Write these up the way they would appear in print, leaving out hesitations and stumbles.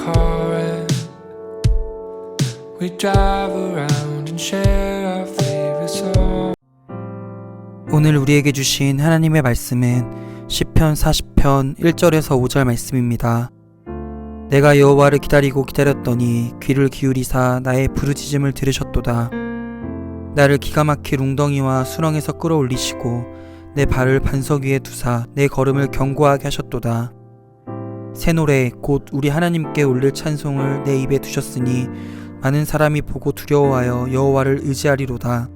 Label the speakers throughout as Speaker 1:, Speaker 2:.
Speaker 1: car and we drive around and share our favorite song.
Speaker 2: 오늘 우리에게 주신 하나님의 말씀은 시편 40편 1절에서 5절 말씀입니다. 내가 여호와를 기다리고 기다렸더니 귀를 기울이사 나의 부르짖음을 들으셨도다. 나를 기가 막힐 웅덩이와 수렁에서 끌어올리시고 내 발을 반석 위에 두사 내 걸음을 견고하게 하셨도다. 새 노래 곧 우리 하나님께 올릴 찬송을 내 입에 두셨으니 많은 사람이 보고 두려워하여 여호와를 의지하리로다.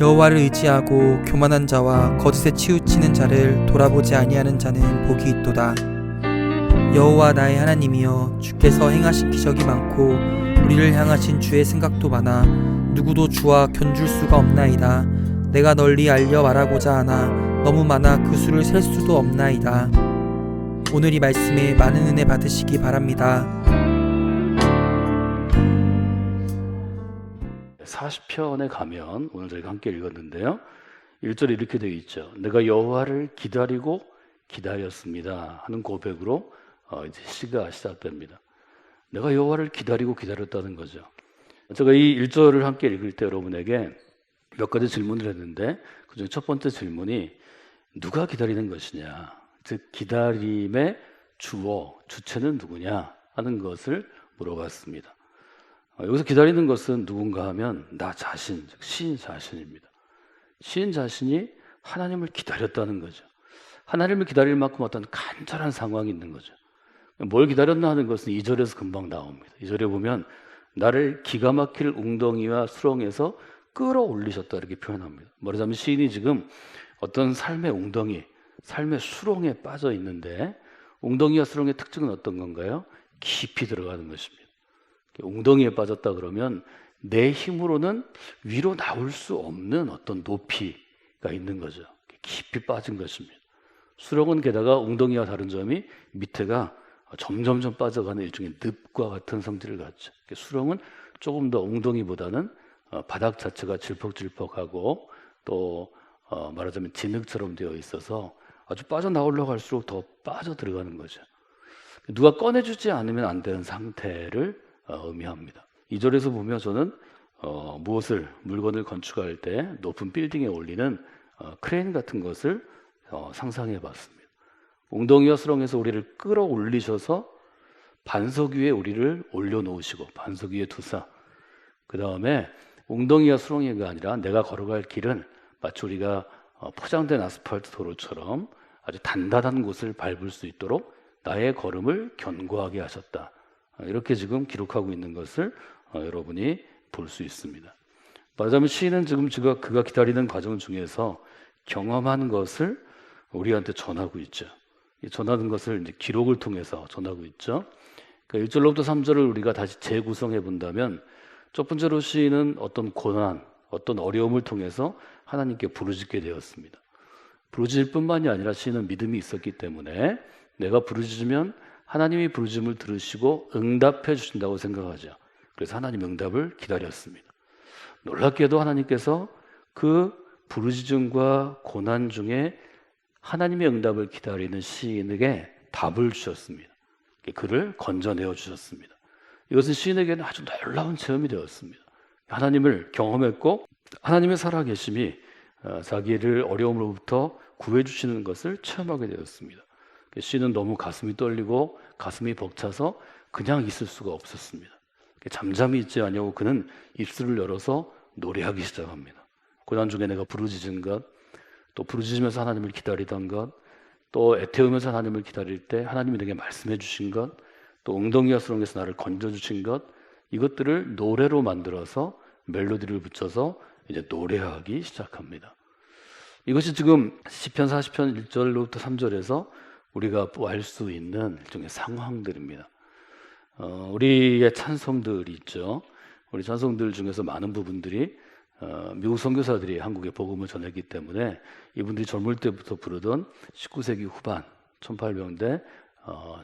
Speaker 2: 여호와를 의지하고 교만한 자와 거짓에 치우치는 자를 돌아보지 아니하는 자는 복이 있도다. 여호와 나의 하나님이여, 주께서 행하신 기적이 많고 우리를 향하신 주의 생각도 많아 누구도 주와 견줄 수가 없나이다. 내가 널리 알려 말하고자 하나 너무 많아 그 수를 셀 수도 없나이다. 오늘 이 말씀에 많은 은혜 받으시기 바랍니다.
Speaker 3: 40편에 가면 오늘 저희가 함께 읽었는데요, 1절에 이렇게 되어 있죠. 내가 여호와를 기다리고 기다렸습니다 하는 고백으로 이제 시가 시작됩니다. 내가 여호와를 기다리고 기다렸다는 거죠. 제가 이 1절을 함께 읽을 때 여러분에게 몇 가지 질문을 했는데, 그중에 첫 번째 질문이 누가 기다리는 것이냐, 즉 기다림의 주어, 주체는 누구냐 하는 것을 물어봤습니다. 여기서 기다리는 것은 누군가 하면 나 자신, 즉 시인 자신입니다. 시인 자신이 하나님을 기다렸다는 거죠. 하나님을 기다릴 만큼 어떤 간절한 상황이 있는 거죠. 뭘 기다렸나 하는 것은 2절에서 금방 나옵니다. 2절에 보면 나를 기가 막힐 웅덩이와 수렁에서 끌어올리셨다 이렇게 표현합니다. 말하자면 시인이 지금 어떤 삶의 웅덩이, 삶의 수렁에 빠져 있는데, 웅덩이와 수렁의 특징은 어떤 건가요? 깊이 들어가는 것입니다. 웅덩이에 빠졌다 그러면 내 힘으로는 위로 나올 수 없는 어떤 높이가 있는 거죠. 깊이 빠진 것입니다. 수렁은 게다가 웅덩이와 다른 점이 밑에가 점점점 빠져가는 일종의 늪과 같은 성질을 갖죠. 수렁은 조금 더 웅덩이보다는 바닥 자체가 질퍽질퍽하고 또 말하자면 진흙처럼 되어 있어서 아주 빠져나오려고 할수록 더 빠져 들어가는 거죠. 누가 꺼내주지 않으면 안 되는 상태를 의미합니다. 2절에서 보면 저는 물건을 건축할 때 높은 빌딩에 올리는 크레인 같은 것을 상상해 봤습니다. 웅덩이와 수렁에서 우리를 끌어올리셔서 반석 위에 우리를 올려놓으시고 반석 위에 두사, 그 다음에 웅덩이와 수렁이가 아니라 내가 걸어갈 길은 마치 우리가 포장된 아스팔트 도로처럼 아주 단단한 곳을 밟을 수 있도록 나의 걸음을 견고하게 하셨다. 이렇게 지금 기록하고 있는 것을 여러분이 볼 수 있습니다. 말하자면 시인은 지금 그가 기다리는 과정 중에서 경험한 것을 우리한테 전하고 있죠. 전하는 것을 이제 기록을 통해서 전하고 있죠. 그러니까 1절로부터 3절을 우리가 다시 재구성해 본다면, 첫 번째로 시인은 어떤 고난, 어떤 어려움을 통해서 하나님께 부르짖게 되었습니다. 부르짖을 뿐만이 아니라 시인은 믿음이 있었기 때문에 내가 부르짖으면 하나님이 부르짖음을 들으시고 응답해 주신다고 생각하죠. 그래서 하나님 응답을 기다렸습니다. 놀랍게도 하나님께서 그 부르짖음과 고난 중에 하나님의 응답을 기다리는 시인에게 답을 주셨습니다. 그를 건져내어 주셨습니다. 이것은 시인에게는 아주 놀라운 체험이 되었습니다. 하나님을 경험했고 하나님의 살아계심이 자기를 어려움으로부터 구해주시는 것을 체험하게 되었습니다. 시인은 너무 가슴이 떨리고 가슴이 벅차서 그냥 있을 수가 없었습니다. 잠잠히 있지 아니하고 그는 입술을 열어서 노래하기 시작합니다. 고난 중에 내가 부르짖은 것, 또 부르짖으면서 하나님을 기다리던 것, 또 애태우면서 하나님을 기다릴 때 하나님이 내게 말씀해 주신 것, 또 웅덩이와 수렁에서 나를 건져주신 것, 이것들을 노래로 만들어서 멜로디를 붙여서 이제 노래하기 시작합니다. 이것이 지금 시편 40편 1절로부터 3절에서 우리가 알 수 있는 일종의 상황들입니다. 우리의 찬송들이 있죠. 우리 찬송들 중에서 많은 부분들이 미국 선교사들이 한국에 복음을 전했기 때문에 이분들이 젊을 때부터 부르던 19세기 후반 1800년대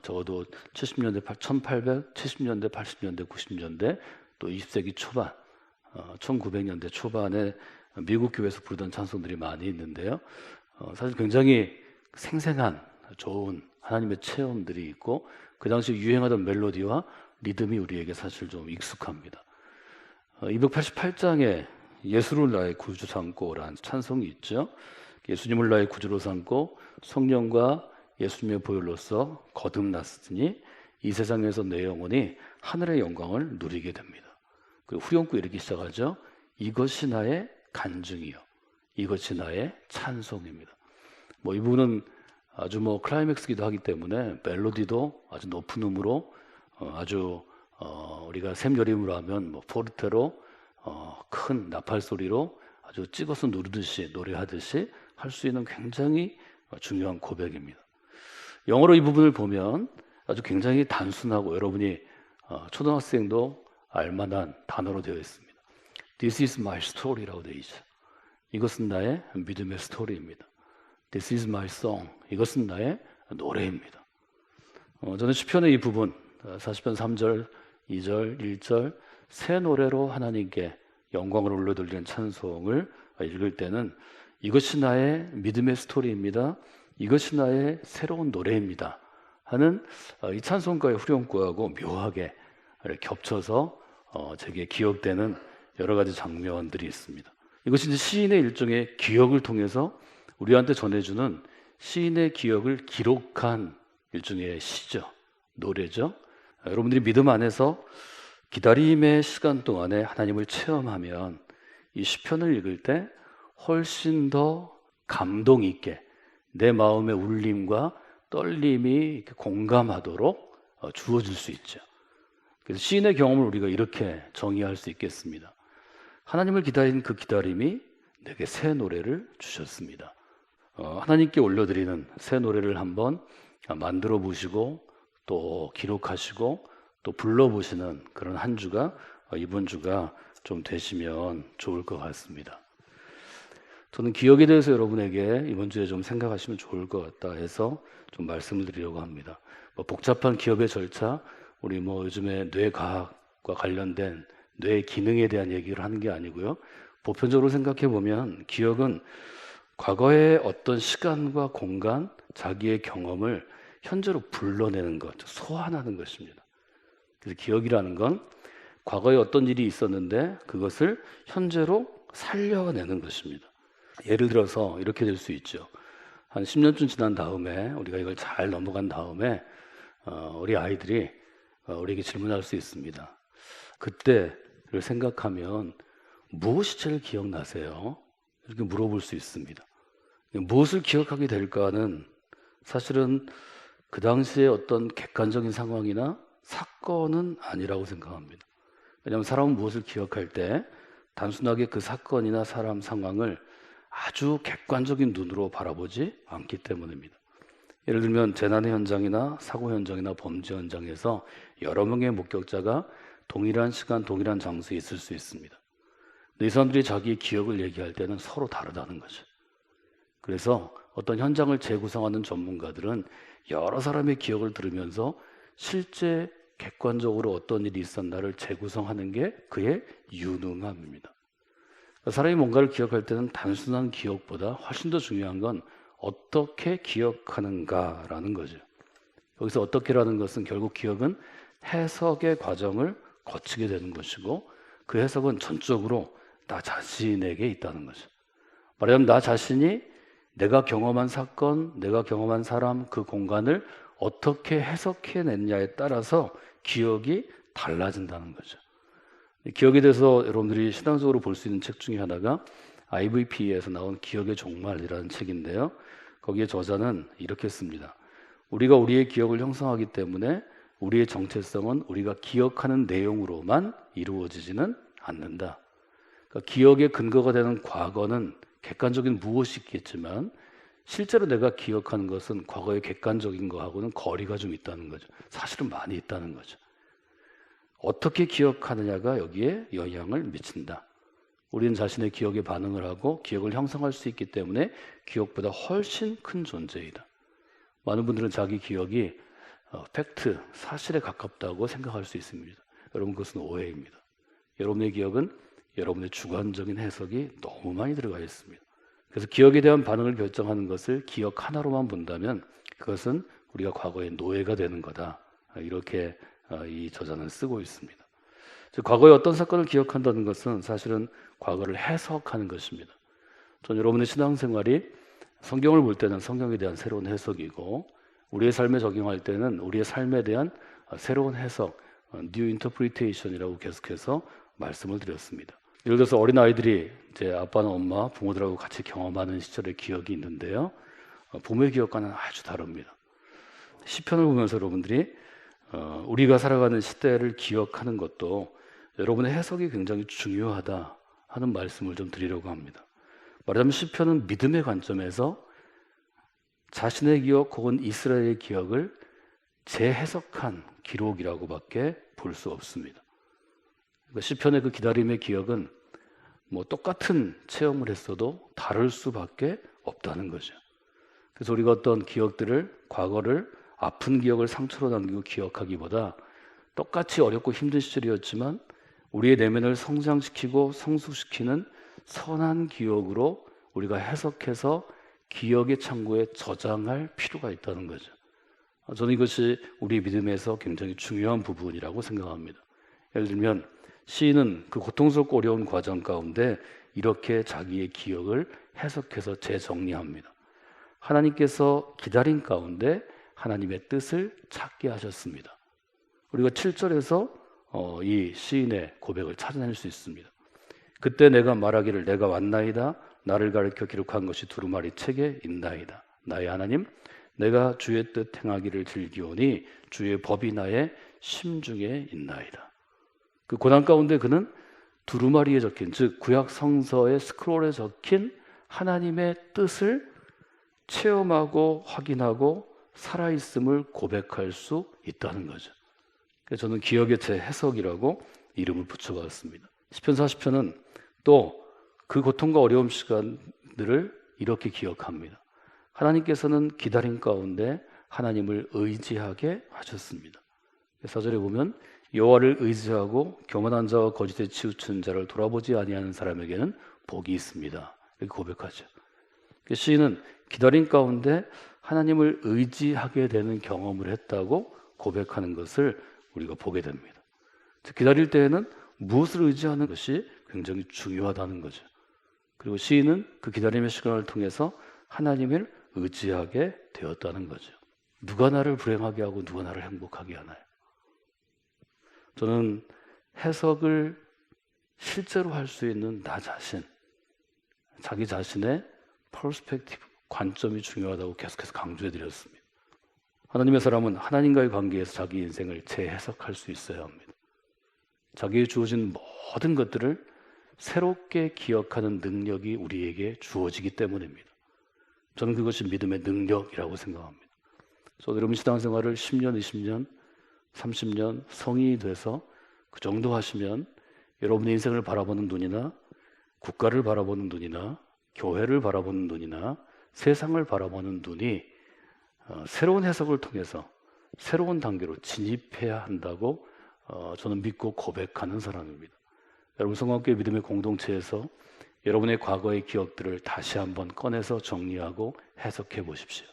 Speaker 3: 적어도 70년대, 1870년대, 80년대, 90년대 또 20세기 초반 1900년대 초반에 미국 교회에서 부르던 찬송들이 많이 있는데요. 사실 굉장히 생생한 좋은 하나님의 체험들이 있고 그 당시 유행하던 멜로디와 리듬이 우리에게 사실 좀 익숙합니다. 288장에 예수를 나의 구주 삼고라는 찬송이 있죠. 예수님을 나의 구주로 삼고 성령과 예수님의 보혈로서 거듭났으니 이 세상에서 내 영혼이 하늘의 영광을 누리게 됩니다. 그 후렴구 이렇게 시작하죠. 이것이 나의 간증이요, 이것이 나의 찬송입니다. 이 부분은 아주 클라이맥스기도 하기 때문에 멜로디도 아주 높은 음으로 아주 우리가 샘여림으로 하면 포르테로 큰 나팔 소리로 아주 찍어서 누르듯이 노래하듯이 할 수 있는 굉장히 중요한 고백입니다. 영어로 이 부분을 보면 아주 굉장히 단순하고 여러분이 초등학생도 알만한 단어로 되어 있습니다. This is my story라고 되어 있죠. 이것은 나의 믿음의 스토리입니다. This is my song. 이것은 나의 노래입니다. 저는 시편의 이 부분 40편 3절, 2절, 1절 새 노래로 하나님께 영광을 올려드리는 찬송을 읽을 때는 이것이 나의 믿음의 스토리입니다. 이것이 나의 새로운 노래입니다. 하는 이 찬송가의 후렴구하고 묘하게 겹쳐서 제게 기억되는 여러 가지 장면들이 있습니다. 이것이 이제 시인의 일종의 기억을 통해서 우리한테 전해주는 시인의 기억을 기록한 일종의 시죠. 노래죠. 여러분들이 믿음 안에서 기다림의 시간 동안에 하나님을 체험하면 이 시편을 읽을 때 훨씬 더 감동 있게 내 마음의 울림과 떨림이 공감하도록 주어질 수 있죠. 그래서 시인의 경험을 우리가 이렇게 정의할 수 있겠습니다. 하나님을 기다린 그 기다림이 내게 새 노래를 주셨습니다. 하나님께 올려드리는 새 노래를 한번 만들어 보시고 또 기록하시고 또 불러보시는 그런 한 주가 이번 주가 좀 되시면 좋을 것 같습니다. 저는 기억에 대해서 여러분에게 이번 주에 좀 생각하시면 좋을 것 같다 해서 좀 말씀을 드리려고 합니다. 복잡한 기억의 절차, 우리 요즘에 뇌과학과 관련된 뇌 기능에 대한 얘기를 하는 게 아니고요. 보편적으로 생각해 보면 기억은 과거의 어떤 시간과 공간, 자기의 경험을 현재로 불러내는 것, 소환하는 것입니다. 그래서 기억이라는 건 과거에 어떤 일이 있었는데 그것을 현재로 살려내는 것입니다. 예를 들어서 이렇게 될 수 있죠. 한 10년쯤 지난 다음에 우리가 이걸 잘 넘어간 다음에 우리 아이들이 우리에게 질문할 수 있습니다. 그때를 생각하면 무엇이 제일 기억나세요? 이렇게 물어볼 수 있습니다. 무엇을 기억하게 될까는 사실은 그 당시에 어떤 객관적인 상황이나 사건은 아니라고 생각합니다. 왜냐하면 사람은 무엇을 기억할 때 단순하게 그 사건이나 사람 상황을 아주 객관적인 눈으로 바라보지 않기 때문입니다. 예를 들면 재난의 현장이나 사고 현장이나 범죄 현장에서 여러 명의 목격자가 동일한 시간, 동일한 장소에 있을 수 있습니다. 근데 이 사람들이 자기의 기억을 얘기할 때는 서로 다르다는 거죠. 그래서 어떤 현장을 재구성하는 전문가들은 여러 사람의 기억을 들으면서 실제 객관적으로 어떤 일이 있었나를 재구성하는 게 그의 유능함입니다. 사람이 뭔가를 기억할 때는 단순한 기억보다 훨씬 더 중요한 건 어떻게 기억하는가라는 거죠. 여기서 어떻게라는 것은 결국 기억은 해석의 과정을 거치게 되는 것이고 그 해석은 전적으로 나 자신에게 있다는 거죠. 말하자면 나 자신이 내가 경험한 사건, 내가 경험한 사람, 그 공간을 어떻게 해석해냈냐에 따라서 기억이 달라진다는 거죠. 기억에 대해서 여러분들이 신앙적으로 볼 수 있는 책 중에 하나가 IVP에서 나온 기억의 종말이라는 책인데요. 거기에 저자는 이렇게 씁니다. 우리가 우리의 기억을 형성하기 때문에 우리의 정체성은 우리가 기억하는 내용으로만 이루어지지는 않는다. 그러니까 기억의 근거가 되는 과거는 객관적인 무엇이 있겠지만 실제로 내가 기억하는 것은 과거의 객관적인 거하고는 거리가 좀 있다는 거죠. 사실은 많이 있다는 거죠. 어떻게 기억하느냐가 여기에 영향을 미친다. 우리는 자신의 기억에 반응을 하고 기억을 형성할 수 있기 때문에 기억보다 훨씬 큰 존재이다. 많은 분들은 자기 기억이 팩트, 사실에 가깝다고 생각할 수 있습니다. 여러분, 그것은 오해입니다. 여러분의 기억은 여러분의 주관적인 해석이 너무 많이 들어가 있습니다. 그래서 기억에 대한 반응을 결정하는 것을 기억 하나로만 본다면 그것은 우리가 과거의 노예가 되는 거다. 이렇게 이 저자는 쓰고 있습니다. 즉, 과거의 어떤 사건을 기억한다는 것은 사실은 과거를 해석하는 것입니다. 전 여러분의 신앙생활이 성경을 볼 때는 성경에 대한 새로운 해석이고, 우리의 삶에 적용할 때는 우리의 삶에 대한 새로운 해석, new interpretation이라고 계속해서 말씀을 드렸습니다. 예를 들어서 어린아이들이 이제 아빠나 엄마, 부모들하고 같이 경험하는 시절의 기억이 있는데요. 부모의 기억과는 아주 다릅니다. 시편을 보면서 여러분들이 우리가 살아가는 시대를 기억하는 것도 여러분의 해석이 굉장히 중요하다 하는 말씀을 좀 드리려고 합니다. 말하자면 시편은 믿음의 관점에서 자신의 기억 혹은 이스라엘의 기억을 재해석한 기록이라고밖에 볼 수 없습니다. 시편의 그 기다림의 기억은 뭐 똑같은 체험을 했어도 다를 수밖에 없다는 거죠. 그래서 우리가 어떤 기억들을, 과거를, 아픈 기억을 상처로 남기고 기억하기보다 똑같이 어렵고 힘든 시절이었지만 우리의 내면을 성장시키고 성숙시키는 선한 기억으로 우리가 해석해서 기억의 창고에 저장할 필요가 있다는 거죠. 저는 이것이 우리 믿음에서 굉장히 중요한 부분이라고 생각합니다. 예를 들면 시인은 그 고통스럽고 어려운 과정 가운데 이렇게 자기의 기억을 해석해서 재정리합니다. 하나님께서 기다린 가운데 하나님의 뜻을 찾게 하셨습니다. 우리가 7절에서 이 시인의 고백을 찾아낼 수 있습니다. 그때 내가 말하기를 내가 왔나이다. 나를 가르쳐 기록한 것이 두루마리 책에 있나이다. 나의 하나님, 내가 주의 뜻 행하기를 즐기오니 주의 법이 나의 심중에 있나이다. 그 고난 가운데 그는 두루마리에 적힌, 즉 구약 성서의 스크롤에 적힌 하나님의 뜻을 체험하고 확인하고 살아있음을 고백할 수 있다는 거죠. 그래서 저는 기억의 재해석이라고 이름을 붙여봤습니다. 시편 40편은 또 그 고통과 어려움 시간들을 이렇게 기억합니다. 하나님께서는 기다림 가운데 하나님을 의지하게 하셨습니다. 4절에 보면 여호와를 의지하고 교만한 자와 거짓에 치우치는 자를 돌아보지 아니하는 사람에게는 복이 있습니다. 이렇게 고백하죠. 시인은 기다림 가운데 하나님을 의지하게 되는 경험을 했다고 고백하는 것을 우리가 보게 됩니다. 기다릴 때에는 무엇을 의지하는 것이 굉장히 중요하다는 거죠. 그리고 시인은 그 기다림의 시간을 통해서 하나님을 의지하게 되었다는 거죠. 누가 나를 불행하게 하고 누가 나를 행복하게 하나요? 저는 해석을 실제로 할 수 있는 나 자신, 자기 자신의 퍼스펙티브, 관점이 중요하다고 계속해서 강조해 드렸습니다. 하나님의 사람은 하나님과의 관계에서 자기 인생을 재해석할 수 있어야 합니다. 자기에 주어진 모든 것들을 새롭게 기억하는 능력이 우리에게 주어지기 때문입니다. 저는 그것이 믿음의 능력이라고 생각합니다. 그래서 여러분 신앙생활을 10년, 20년, 30년 성인이 돼서 그 정도 하시면 여러분의 인생을 바라보는 눈이나 국가를 바라보는 눈이나 교회를 바라보는 눈이나 세상을 바라보는 눈이 새로운 해석을 통해서 새로운 단계로 진입해야 한다고 저는 믿고 고백하는 사람입니다. 여러분 성공학교의 믿음의 공동체에서 여러분의 과거의 기억들을 다시 한번 꺼내서 정리하고 해석해 보십시오.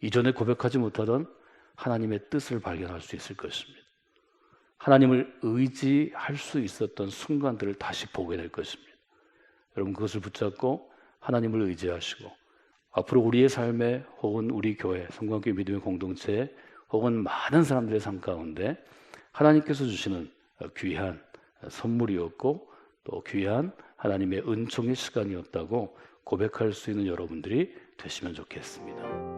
Speaker 3: 이전에 고백하지 못하던 하나님의 뜻을 발견할 수 있을 것입니다. 하나님을 의지할 수 있었던 순간들을 다시 보게 될 것입니다. 여러분 그것을 붙잡고 하나님을 의지하시고 앞으로 우리의 삶에 혹은 우리 교회, 성공학교 믿음의 공동체에 혹은 많은 사람들의 삶 가운데 하나님께서 주시는 귀한 선물이었고 또 귀한 하나님의 은총의 시간이었다고 고백할 수 있는 여러분들이 되시면 좋겠습니다.